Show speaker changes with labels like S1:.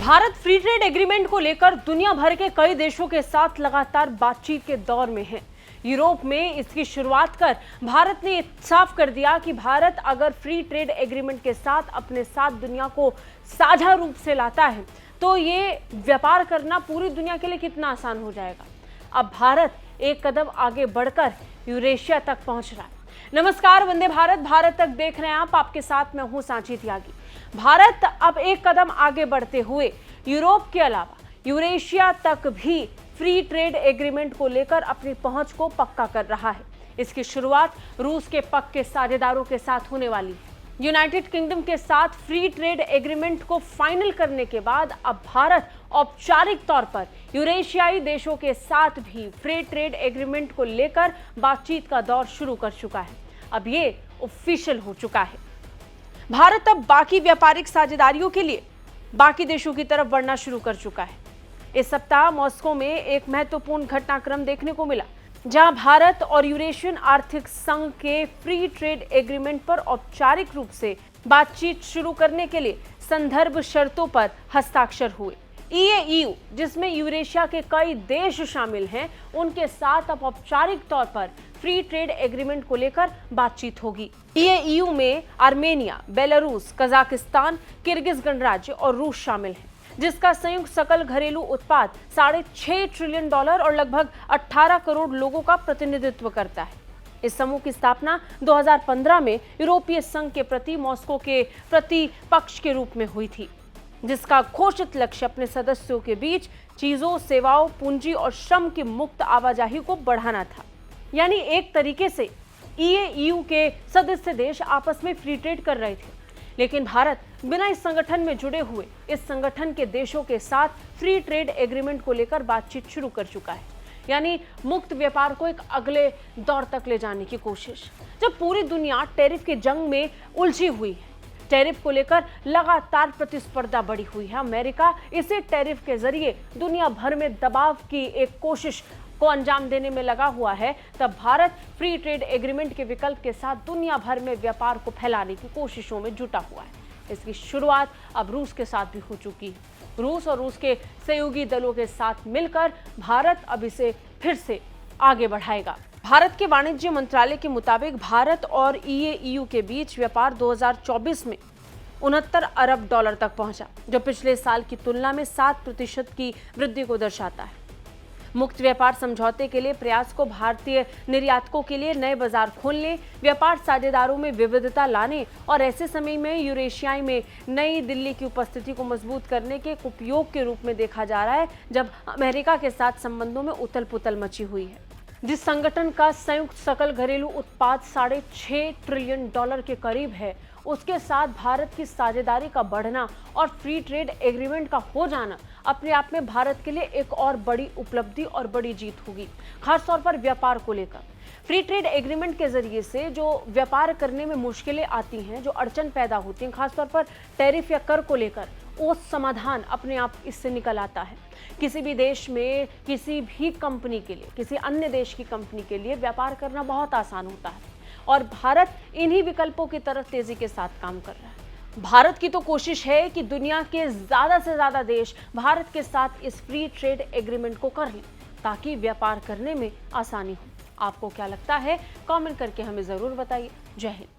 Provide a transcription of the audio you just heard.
S1: Bharat free trade agreement को लेकर दुनिया भर के कई देशों के साथ लगातार बातचीत के दौर में है। यूरोप में इसकी शुरुआत कर भारत ने साफ कर दिया कि भारत अगर फ्री ट्रेड एग्रीमेंट के साथ अपने साथ दुनिया को साझा रूप से लाता है तो ये व्यापार करना पूरी दुनिया के लिए कितना आसान हो जाएगा। अब भारत एक कदम आगे बढ़कर यूरेशिया तक पहुंच रहा है। नमस्कार, वंदे भारत भारत तक देख रहे हैं आप। आपके साथ मैं हूं सांची त्यागी। भारत अब एक कदम आगे बढ़ते हुए यूरोप के अलावा यूरेशिया तक भी फ्री ट्रेड एग्रीमेंट को लेकर अपनी पहुंच को पक्का कर रहा है। इसकी शुरुआत रूस के पक्के साझेदारों के साथ होने वाली है। यूनाइटेड किंगडम के साथ फ्री ट्रेड एग्रीमेंट को फाइनल करने के बाद अब भारत औपचारिक तौर पर यूरेशियाई देशों के साथ भी फ्री ट्रेड एग्रीमेंट को लेकर बातचीत का दौर शुरू कर चुका है। अब ये ऑफिशियल हो चुका है। भारत अब बाकी व्यापारिक साझेदारियों के लिए बाकी देशों की तरफ बढ़ना शुरू कर चुका है। इस सप्ताह मॉस्को में एक महत्वपूर्ण घटनाक्रम देखने को मिला, जहां भारत और यूरेशियन आर्थिक संघ के फ्री ट्रेड एग्रीमेंट पर औपचारिक रूप से बातचीत शुरू करने के लिए संदर्भ शर्तों पर हस्ताक्षर हुए। ईएयू, जिसमें यूरेशिया के कई देश शामिल हैं, उनके साथ अब औपचारिक तौर पर फ्री ट्रेड एग्रीमेंट को लेकर बातचीत होगी। ईएयू में आर्मेनिया, बेलारूस, कजाकिस्तान, किर्गिज गणराज्य और रूस शामिल हैं, जिसका संयुक्त सकल घरेलू उत्पाद $6.5 ट्रिलियन और लगभग 18 करोड़ लोगों का प्रतिनिधित्व करता है। इस समूह की स्थापना 2015 में यूरोपीय संघ के प्रति मॉस्को के प्रतिपक्ष के रूप में हुई थी, जिसका घोषित लक्ष्य अपने सदस्यों के बीच चीजों, सेवाओं, पूंजी और श्रम की मुक्त आवाजाही को बढ़ाना था। यानी एक तरीके से ईएयू के सदस्य देश आपस में फ्री ट्रेड कर रहे थे, लेकिन भारत बिना इस संगठन में जुड़े हुए इस संगठन के देशों के साथ फ्री ट्रेड एग्रीमेंट को लेकर बातचीत शुरू कर चुका है। यानी मुक्त व्यापार को एक अगले दौर तक ले जाने की कोशिश। जब पूरी दुनिया टैरिफ की जंग में उलझी हुई है, टैरिफ को लेकर लगातार प्रतिस्पर्धा बढ़ी हुई है, अमेरिका इसे टैरिफ के जरिए दुनिया भर में दबाव की एक कोशिश को अंजाम देने में लगा हुआ है, तब भारत फ्री ट्रेड एग्रीमेंट के विकल्प के साथ दुनिया भर में व्यापार को फैलाने की कोशिशों में जुटा हुआ है। इसकी शुरुआत अब रूस के साथ भी हो चुकी है। रूस और रूस के सहयोगी दलों के साथ मिलकर भारत अब इसे फिर से आगे बढ़ाएगा। भारत के वाणिज्य मंत्रालय के मुताबिक भारत और ईएयू के बीच व्यापार 2024 में $69 अरब तक पहुंचा, जो पिछले साल की तुलना में 7% की वृद्धि को दर्शाता है। मुक्त व्यापार समझौते के लिए प्रयास को भारतीय निर्यातकों के लिए नए बाजार खोलने, व्यापार साझेदारों में विविधता लाने और ऐसे समय में यूरेशिया में नई दिल्ली की उपस्थिति को मजबूत करने के उपयोग के रूप में देखा जा रहा है, जब अमेरिका के साथ संबंधों में उथल पुथल मची हुई है। जिस संगठन का संयुक्त सकल घरेलू उत्पाद $6.5 ट्रिलियन के करीब है, उसके साथ भारत की साझेदारी का बढ़ना और फ्री ट्रेड एग्रीमेंट का हो जाना अपने आप में भारत के लिए एक और बड़ी उपलब्धि और बड़ी जीत होगी, खासतौर पर व्यापार को लेकर। फ्री ट्रेड एग्रीमेंट के जरिए से जो व्यापार करने में मुश्किलें आती हैं, जो अड़चन पैदा होती हैं, खासतौर पर टैरिफ या कर को लेकर, वो समाधान अपने आप इससे निकल आता है। किसी भी देश में किसी भी कंपनी के लिए, किसी अन्य देश की कंपनी के लिए व्यापार करना बहुत आसान होता है और भारत इन्हीं विकल्पों की तरफ तेजी के साथ काम कर रहा है। भारत की तो कोशिश है कि दुनिया के ज्यादा से ज्यादा देश भारत के साथ इस फ्री ट्रेड एग्रीमेंट को कर लें, ताकि व्यापार करने में आसानी हो। आपको क्या लगता है? कमेंट करके हमें जरूर बताइए। जय हिंद।